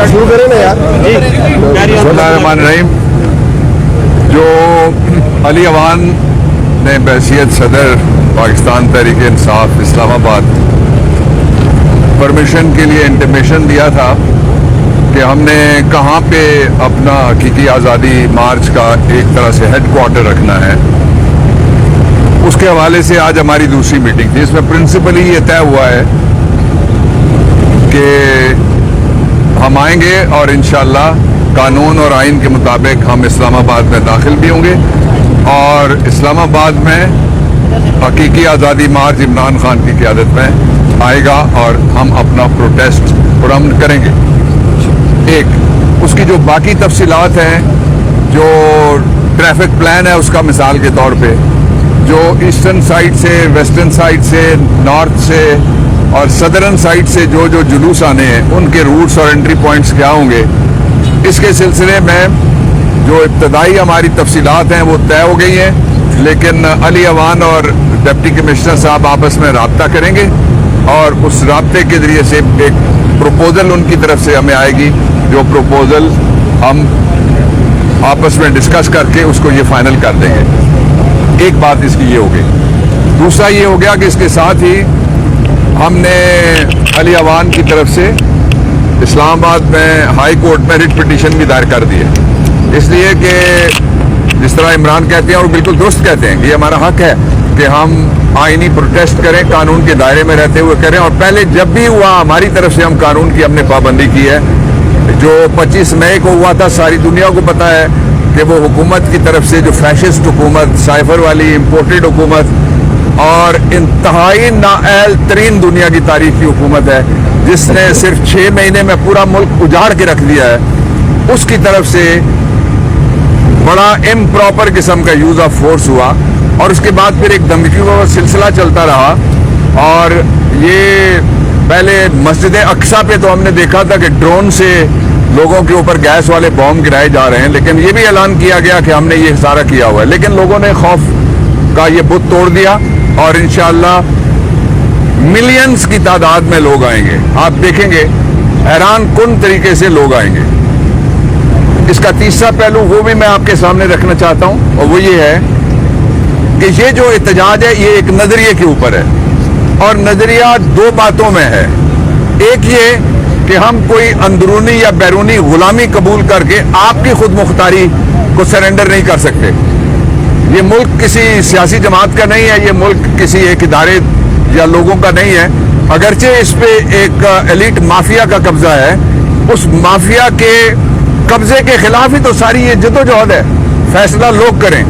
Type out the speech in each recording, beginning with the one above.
شروع کریں نا یار. بسم اللہ الرحمن الرحیم. جو علی اوان نے بحیثیت صدر پاکستان تحریک انصاف اسلام آباد پرمیشن کے لیے انٹیمیشن دیا تھا کہ ہم نے کہاں پہ اپنا حقیقی آزادی مارچ کا ایک طرح سے ہیڈ کوارٹر رکھنا ہے، اس کے حوالے سے آج ہماری دوسری میٹنگ تھی. اس میں پرنسپلی یہ طے ہوا ہے کہ ہم آئیں گے اور انشاءاللہ قانون اور آئین کے مطابق ہم اسلام آباد میں داخل بھی ہوں گے اور اسلام آباد میں حقیقی آزادی مارچ عمران خان کی قیادت میں آئے گا اور ہم اپنا پروٹیسٹ پرامن کریں گے. ایک اس کی جو باقی تفصیلات ہیں، جو ٹریفک پلان ہے اس کا مثال کے طور پہ جو ایسٹرن سائڈ سے، ویسٹرن سائڈ سے، نارتھ سے اور سدرن سائڈ سے جو جلوس آنے ہیں ان کے روٹس اور انٹری پوائنٹس کیا ہوں گے، اس کے سلسلے میں جو ابتدائی ہماری تفصیلات ہیں وہ طے ہو گئی ہیں، لیکن علی اوان اور ڈپٹی کمشنر صاحب آپس میں رابطہ کریں گے اور اس رابطے کے ذریعے سے ایک پروپوزل ان کی طرف سے ہمیں آئے گی، جو پروپوزل ہم آپس میں ڈسکس کر کے اس کو یہ فائنل کر دیں گے. ایک بات اس کی یہ ہو گئی. دوسرا یہ ہو گیا کہ اس کے ساتھ ہی ہم نے علی اوان کی طرف سے اسلام آباد میں ہائی کورٹ میں ریٹ پٹیشن بھی دائر کر دی ہے، اس لیے کہ جس طرح عمران کہتے ہیں اور بالکل درست کہتے ہیں کہ یہ ہمارا حق ہے کہ ہم آئینی پروٹیسٹ کریں، قانون کے دائرے میں رہتے ہوئے کریں. اور پہلے جب بھی ہوا ہماری طرف سے ہم قانون کی ہم نے پابندی کی ہے. جو 25 مئی کو ہوا تھا ساری دنیا کو پتا ہے کہ وہ حکومت کی طرف سے جو فیشسٹ حکومت، سائفر والی امپورٹڈ حکومت اور انتہائی نااہل ترین دنیا کی تاریخ کی حکومت ہے، جس نے صرف 6 مہینے میں پورا ملک اجاڑ کے رکھ دیا ہے، اس کی طرف سے بڑا امپراپر قسم کا یوز آف فورس ہوا اور اس کے بعد پھر ایک دھمکیوں کا سلسلہ چلتا رہا. اور یہ پہلے مسجد اقصی پہ تو ہم نے دیکھا تھا کہ ڈرون سے لوگوں کے اوپر گیس والے بام گرائے جا رہے ہیں، لیکن یہ بھی اعلان کیا گیا کہ ہم نے یہ سارا کیا ہوا ہے. لیکن لوگوں نے خوف کا یہ بت توڑ دیا اور انشاءاللہ ملینز کی تعداد میں لوگ آئیں گے. آپ دیکھیں گے حیران کن طریقے سے لوگ آئیں گے. اس کا تیسرا پہلو وہ بھی میں آپ کے سامنے رکھنا چاہتا ہوں اور وہ یہ ہے کہ یہ جو احتجاج ہے یہ ایک نظریے کے اوپر ہے اور نظریہ دو باتوں میں ہے. ایک یہ کہ ہم کوئی اندرونی یا بیرونی غلامی قبول کر کے آپ کی خود مختاری کو سرنڈر نہیں کر سکتے. یہ ملک کسی سیاسی جماعت کا نہیں ہے، یہ ملک کسی ایک ادارے یا لوگوں کا نہیں ہے. اگرچہ اس پہ ایک ایلیٹ مافیا کا قبضہ ہے، اس مافیا کے قبضے کے خلاف ہی تو ساری یہ جدوجہد ہے. فیصلہ لوگ کریں.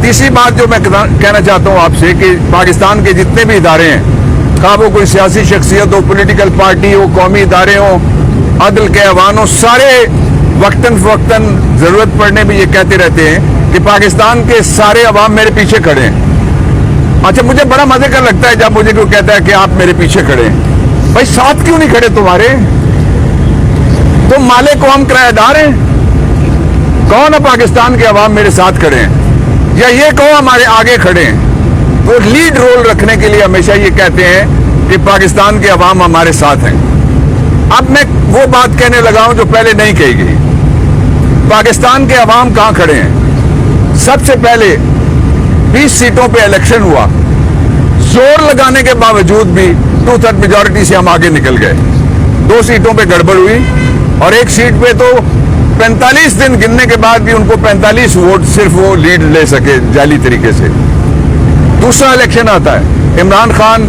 تیسری بات جو میں کہنا چاہتا ہوں آپ سے کہ پاکستان کے جتنے بھی ادارے ہیں، خواہ وہ کوئی سیاسی شخصیت ہو، پولیٹیکل پارٹی ہو، قومی ادارے ہوں، عدل کے ایوان ہو، سارے وقتاً فوقتاً ضرورت پڑنے بھی یہ کہتے رہتے ہیں کہ پاکستان کے سارے عوام میرے پیچھے کھڑے ہیں. اچھا مجھے بڑا مزے کا لگتا ہے جب مجھے کوئی کہتا ہے کہ آپ میرے پیچھے کھڑے ہیں. بھائی ساتھ کیوں نہیں کھڑے تمہارے؟ تم مالے قوم کرایہ دار ہیں. کون ہے پاکستان کے عوام میرے ساتھ کھڑے ہیں؟ یا یہ کہو ہمارے آگے کھڑے ہیں. وہ لیڈ رول رکھنے کے لیے ہمیشہ یہ کہتے ہیں کہ پاکستان کے عوام ہمارے ساتھ ہیں. اب میں وہ بات کہنے لگا ہوں جو پہلے نہیں کہی گئی. پاکستان کے عوام کہاں کھڑے ہیں؟ سب سے پہلے 20 سیٹوں پہ الیکشن ہوا، زور لگانے کے باوجود بھی 2/3 میجورٹی سے ہم آگے نکل گئے. 2 سیٹوں پہ گڑبڑ ہوئی اور ایک سیٹ پہ تو 45 دن گننے کے بعد بھی ان کو 45 ووٹ صرف وہ لیڈ لے سکے جعلی طریقے سے. دوسرا الیکشن آتا ہے، عمران خان،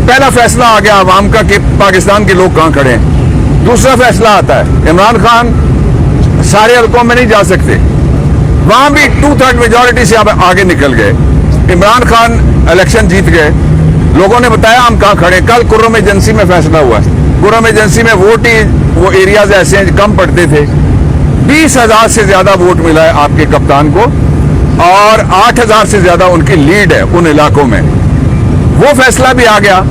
پہلا فیصلہ آ گیا عوام کا کہ پاکستان کے لوگ کہاں کھڑے ہیں. دوسرا فیصلہ آتا ہے عمران خان سارے حلقوں میں نہیں جا سکتے، وہاں بھی 2/3 میجورٹی سے آگے نکل گئے. عمران خان الیکشن جیت گئے. لوگوں نے بتایا ہم کہاں کھڑے. کل قرم ایجنسی میں فیصلہ ہوا ہے. قرم ایجنسی میں ووٹ ہی وہ ایریاز ایسے ہیں کم پڑتے تھے. 20,000 سے زیادہ ووٹ ملا ہے آپ کے کپتان کو اور 8,000 سے زیادہ ان کی لیڈ ہے ان علاقوں میں. وہ فیصلہ بھی آ گیا.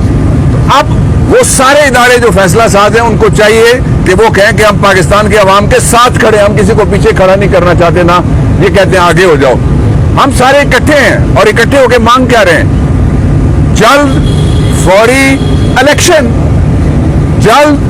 اب وہ سارے ادارے جو فیصلہ ساز ہیں ان کو چاہیے کہ وہ کہیں کہ ہم پاکستان کے عوام کے ساتھ کھڑے ہیں. ہم کسی کو پیچھے کھڑا نہیں کرنا چاہتے، نہ یہ کہتے ہیں آگے ہو جاؤ. ہم سارے اکٹھے ہیں اور اکٹھے ہو کے مانگ کیا رہے ہیں؟ جلد فوری الیکشن، جلد